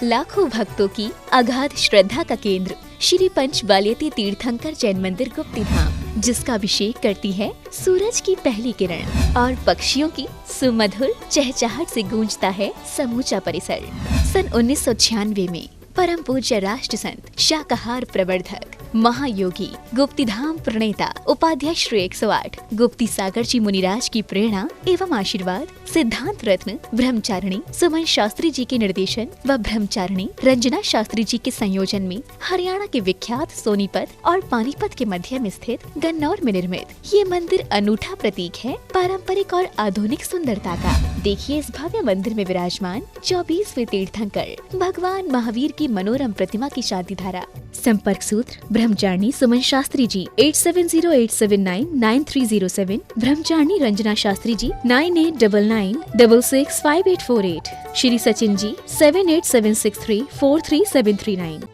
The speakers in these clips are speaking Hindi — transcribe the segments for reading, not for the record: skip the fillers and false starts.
लाखों भक्तों की अगाध श्रद्धा का केंद्र श्री पंचबाल्यती तीर्थंकर जैन मंदिर गुप्ती धाम, जिसका अभिषेक करती है सूरज की पहली किरण और पक्षियों की सुमधुर चहचहाट से गूंजता है समूचा परिसर। सन 1996 में परम पूज्य राष्ट्र संत, शाकाहार प्रवर्धक, महायोगी, गुप्ती धाम प्रणेता, उपाध्यक्ष श्री 108 गुप्ती सागर जी मुनिराज की प्रेरणा एवं आशीर्वाद, सिद्धांत रत्न ब्रह्मचारिणी सुमन शास्त्री जी के निर्देशन व ब्रह्मचारिणी रंजना शास्त्री जी के संयोजन में हरियाणा के विख्यात सोनीपत और पानीपत के मध्य में स्थित गन्नौर में निर्मित ये मंदिर अनूठा प्रतीक है पारंपरिक और आधुनिक सुंदरता का। देखिए इस भव्य मंदिर में विराजमान 24वें तीर्थंकर भगवान महावीर की मनोरम प्रतिमा की शादी धारा। संपर्क सूत्र ब्रह्मचारिणी सुमन शास्त्री जी 8708799307, ब्रह्मचारिणी रंजना शास्त्री जी 9899665848, श्री सचिन जी 7876343739।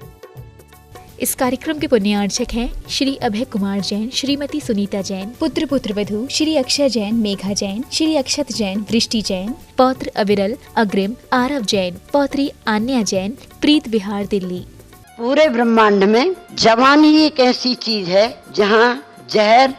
इस कार्यक्रम के पुण्यार्चक हैं श्री अभय कुमार जैन, श्रीमती सुनीता जैन, पुत्र वधू श्री अक्षय जैन, मेघा जैन, श्री अक्षत जैन, वृष्टि जैन, पौत्र अविरल अग्रिम, आरव जैन, पौत्री आन्या जैन, प्रीत विहार दिल्ली। पूरे ब्रह्मांड में जवानी एक ऐसी चीज है जहाँ जहर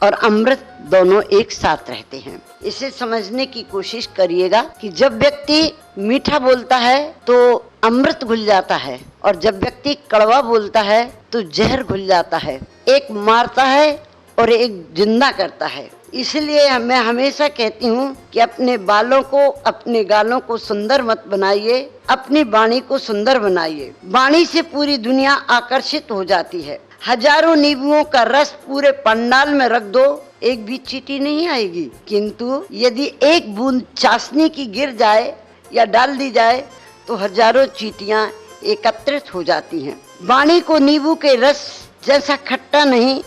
और अमृत दोनों एक साथ रहते हैं। इसे समझने की कोशिश करिएगा कि जब व्यक्ति मीठा बोलता है तो अमृत घुल जाता है और जब व्यक्ति कड़वा बोलता है तो जहर घुल जाता है। एक मारता है और एक जिंदा करता है। इसलिए मैं हमेशा कहती हूँ कि अपने बालों को, अपने गालों को सुंदर मत बनाइए, अपनी वाणी को सुंदर बनाइए। वाणी से पूरी दुनिया आकर्षित हो जाती है। हजारों नींबुओं का रस पूरे पंडाल में रख दो, एक भी चींटी नहीं आएगी, किंतु यदि एक बूंद चाशनी की गिर जाए या डाल दी जाए तो हजारों चींटियां एकत्रित हो जाती हैं। वाणी को नींबू के रस जैसा खट्टा नहीं,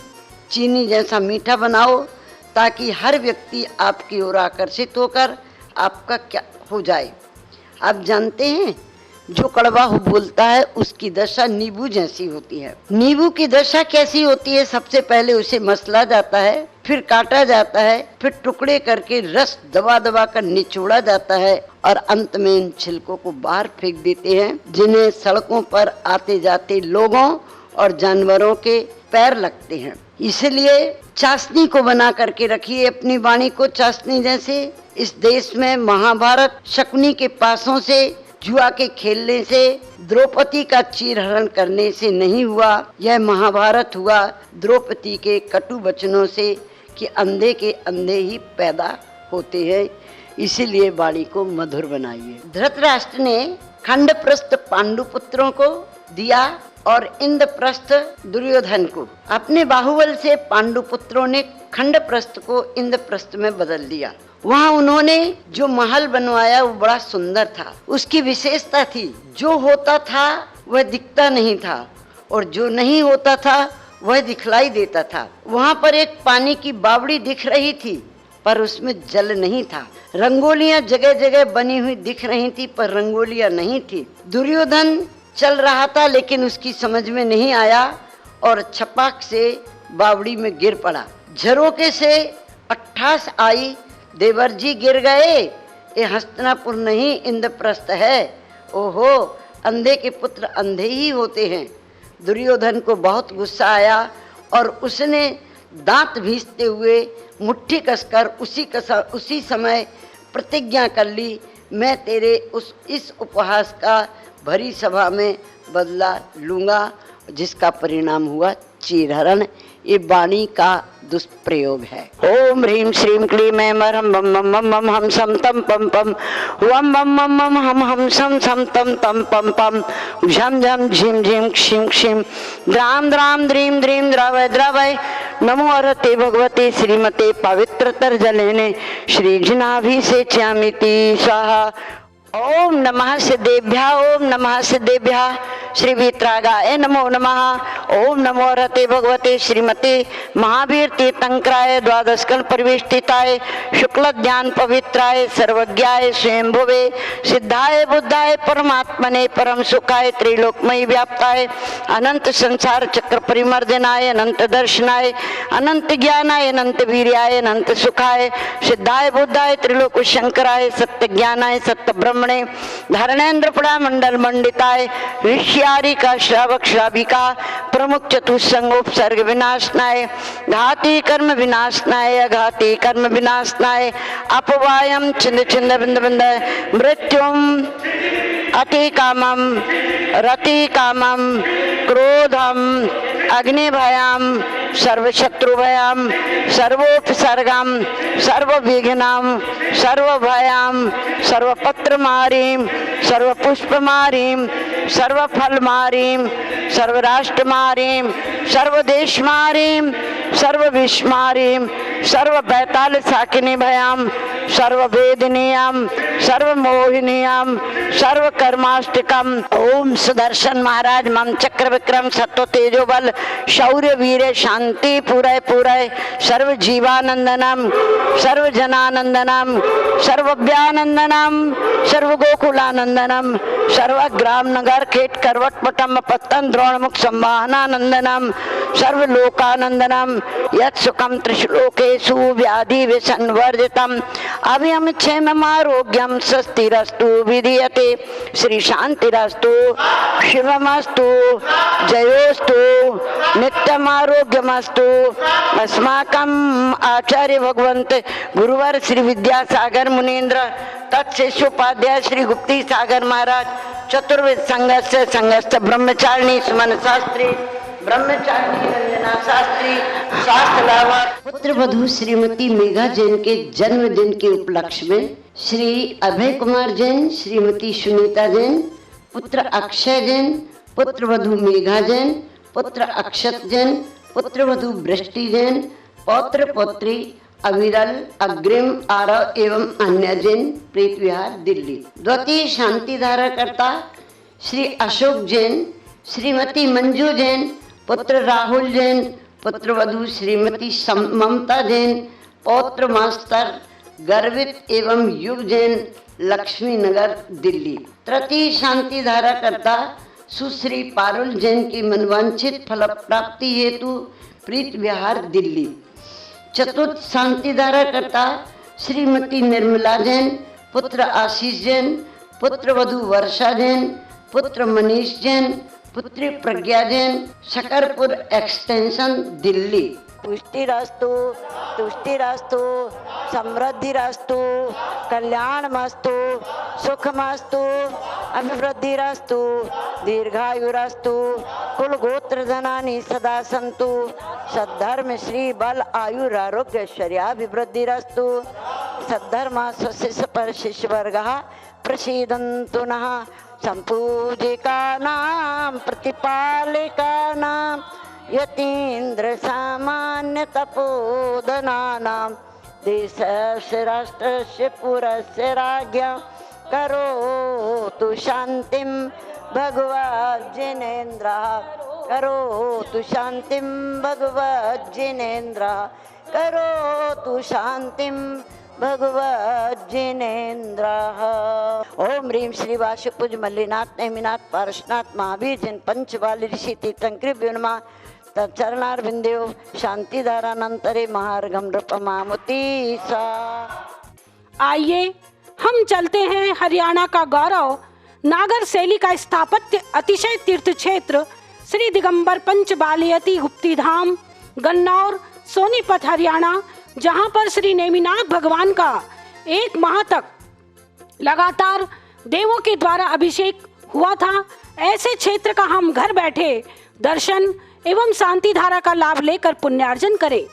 चीनी जैसा मीठा बनाओ, ताकि हर व्यक्ति आपकी ओर आकर्षित होकर आपका क्या हो जाए। आप जानते हैं, जो कड़वा हो बोलता है उसकी दशा नींबू जैसी होती है। नींबू की दशा कैसी होती है? सबसे पहले उसे मसला जाता है, फिर काटा जाता है, फिर टुकड़े करके रस दबा दबा कर निचोड़ा जाता है और अंत में इन छिलकों को बाहर फेंक देते हैं, जिन्हें सड़कों पर आते जाते लोगों और जानवरों के पैर लगते हैं। इसलिए चाशनी को बना करके रखिए, अपनी वाणी को चाशनी जैसे। इस देश में महाभारत शकुनी के पासों से, जुआ के खेलने से, द्रौपदी का चीरहरण करने से नहीं हुआ। यह महाभारत हुआ द्रौपदी के कटु वचनों से कि अंधे के अंधे ही पैदा होते हैं। इसीलिए वाणी को मधुर बनाइए। धृतराष्ट्र ने खंडप्रस्थ पांडुपुत्रों को दिया और इंद्रप्रस्थ दुर्योधन को। अपने बाहुबल से पांडुपुत्रों ने खंडप्रस्थ को इंद्रप्रस्थ में बदल दिया। वहाँ उन्होंने जो महल बनवाया वो बड़ा सुंदर था। उसकी विशेषता थी, जो होता था वह दिखता नहीं था और जो नहीं होता था वह दिखलाई देता था। वहाँ पर एक पानी की बावड़ी दिख रही थी पर उसमें जल नहीं था। रंगोलियां जगह जगह बनी हुई दिख रही थी पर रंगोलियां नहीं थी। दुर्योधन चल रहा था लेकिन उसकी समझ में नहीं आया और छपाक से बावड़ी में गिर पड़ा। झरोके से अट्ठास आई, देवर जी गिर गए, ये हस्तिनापुर नहीं इंद्रप्रस्थ है। ओहो, अंधे के पुत्र अंधे ही होते हैं। दुर्योधन को बहुत गुस्सा आया और उसने दांत भींचते हुए मुट्ठी कसकर उसी समय प्रतिज्ञा कर ली, मैं तेरे इस उपहास का भरी सभा में बदला लूंगा, जिसका परिणाम हुआ चीरहरण। ये वाणी का दुष्प्रयोग है। ओम ह्रीम श्रीम क्लीम ऐं मरहम बम बम बम बम हम सम तम पम पम वम बम बम बम हम सम सम तम तम पम पम झम झम झिम झिम क्षिम क्षिम द्राम द्राम द्रीम द्रीम द्रवय द्रवय नमो अरते भगवते श्रीमते पवित्रतर जलेने श्री जिनाभिषेच्यामिति स्वाहा। ओम नमः सिद्धेभ्यः, ओम नमः सिद्धेभ्यः। श्री वीतरागाय नमो नमः। ओम नमो रते भगवते श्रीमते महावीर तीर्थंकराय द्वादशकल परिवेष्टिताय शुक्ल ज्ञान पवित्राय सर्वज्ञाय स्वयंभुवे सिद्धाय बुद्धाय परमात्मने परम सुखाय त्रिलोकमयी व्याप्ताय अनंत संसार चक्र परिमर्दनाय अनंत दर्शनाय अनंत ज्ञानाय अनंत वीर्याय अनंत सुखाय सिद्धाय बुद्धाय त्रिलोक शंकराय सत्य ज्ञानाय सत्य ब्रह्मणे धरणेन्द्र पड़ा मंडल मंडिताय ऋष्यारी का श्रावक श्राविका प्रमुख चतुसंगोपसर्ग विनाशनाय घाती कर्म विनाशनाय अघाती कर्म विनाशनाय अपवायम छिंद छिंद बिंद बिंद मृत्युम अति कामम रति कामम क्रोधम अग्निभयाम सर्वशत्रुभयाम सर्वोपसर्गम सर्वविघ्नम सर्वभयाम सर्वपत्रमारीम सर्वपुष्पमारीम सर्वफलमारीम सर्वराष्ट्रमारीम सर्वदेशमारीम सर्वविश्वमारीम सर्वबैताल साकिनी भयाम सर्ववेदनीयम सर्वमोहिनीयम सर्वकर्माष्टकम। ओम सुदर्शन महाराज मम चक्र विक्रम सत्व तेजो बल शौर्य वीर शांति पूरय पूरय सर्व जीवानंदनम सर्व जनानंदनम सर्वव्यानंदनम सर्व गोकुलानंदनम सर्व ग्राम नगर खेट करवट पटम पत्तन द्रोणमुख संवाहनानंदनम सर्व लोकानंदनम यत् सुखम त्रिश्लोकेषु व्याधि विसंवर्जितम अभयम क्षेमम आरोग्यम स्वस्तिरस्तु विधीयते श्री शांतिरस्तु शिवमस्तु जयोस्तु नित्यम आरोग्यमस्तु। अस्माकं आचार्य भगवंत गुरुवर श्री विद्यासागर मुनीन्द्र तत्शिष्योपाध्याय श्री गुप्ती सागर महाराज चतुर्वेद संघस्थ ब्रह्मचारिणी सुमन शास्त्री ब्रह्मचारिणी रंजना शास्त्री शास्त्र लावा पुत्र वधू श्रीमती मेघा जैन के जन्मदिन के उपलक्ष्य में श्री अभय कुमार जैन श्रीमती सुनीता जैन पुत्र अक्षय जैन पुत्र वधू मेघा जैन पुत्र अक्षत जैन पुत्र वधू वृष्टि जैन पौत्र पौत्री अविरल अग्रिम आरव एवं अन्य जैन प्रीत विहार दिल्ली। द्वितीय शांति धारा करता श्री अशोक जैन श्रीमती मंजू जैन पुत्र राहुल जैन पुत्र वधू श्रीमती ममता जैन पौत्र मास्टर गर्वित एवं युग जैन लक्ष्मी नगर दिल्ली। तृतीय शांति धारा करता सुश्री पारुल जैन की मनवांछित फल प्राप्ति हेतु प्रीत विहार दिल्ली। चतुर्थ शांति धारा करता श्रीमती निर्मला जैन पुत्र आशीष जैन पुत्र वधू वर्षा जैन पुत्र मनीष जैन पुत्री प्रज्ञा जैन शकरपुर एक्सटेंशन दिल्ली। पुष्टिरास्तु तुष्टिरास्तु समृद्धिरास्तु कल्याणमस्तु सुखमस्तु अभिवृद्धिरास्तु दीर्घायुरास्तु कुल गोत्र धनानि सदा सन्तु सद्धर्म श्री बल आयुर आरोग्य ऐश्वर्याभिवृद्धिरास्तु सद्धर्म स्वशिष्य पर शिष्य वर्गः प्रसीदन्तु नः संपूजिकानां प्रतिपालिकानां यतीन्द्र सामान्य तपोधनानां देशस्य राष्ट्रस्य पुरस्य राज्ञा करोतु शान्तिं भगवज्जिनेन्द्रः करोतु शान्तिं भगवज्जिनेन्द्रः करोतु शान्तिं भगवज्जिनेन्द्रः। ओम ह्रीं श्री वासुपुज मल्लिनाथ नेमिनाथ पारशनाथ महावीर जैन पंचवाली ऋषि तीर्थंकरी नमः तत्चरणारविंदयो शांति धारानंतरे महार्घम नृपमामुति सा। आइए हम चलते हैं हरियाणा का गौरव नागर शैली का स्थापत्य अतिशय तीर्थ क्षेत्र श्री दिगंबर पंच बालियती गुप्ती धाम गन्नौर सोनीपत हरियाणा, जहां पर श्री नेमिनाथ भगवान का 1 माह तक लगातार देवों के द्वारा अभिषेक हुआ था। ऐसे क्षेत्र का हम घर बैठे दर्शन एवं शांति धारा का लाभ लेकर पुण्यार्जन करें।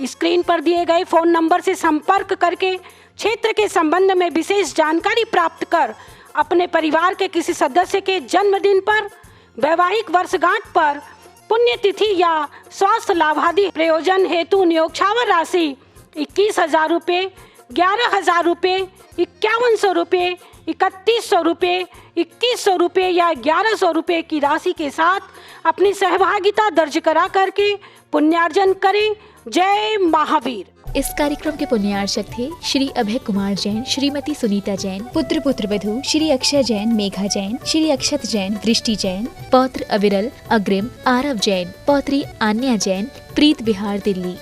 स्क्रीन पर दिए गए फोन नंबर से संपर्क करके क्षेत्र के संबंध में विशेष जानकारी प्राप्त कर अपने परिवार के किसी सदस्य के जन्मदिन पर, वैवाहिक वर्षगांठ पर, पुण्यतिथि या स्वास्थ्य लाभादि प्रयोजन हेतु नियोक्षावर राशि 21,000 रुपये, 11,000 रुपये, 5,100 रुपये, 3,100 रुपये, 2100 रुपये या 1100 रुपये की राशि के साथ अपनी सहभागिता दर्ज करा करके पुण्यार्जन करें। जय महावीर। इस कार्यक्रम के पुण्यार्चक थे श्री अभय कुमार जैन, श्रीमती सुनीता जैन, पुत्र वधू श्री अक्षय जैन, मेघा जैन, श्री अक्षत जैन, दृष्टि जैन, पौत्र अविरल, अग्रिम, आरव जैन, पौत्री आन्या जैन, प्रीत बिहार, दिल्ली।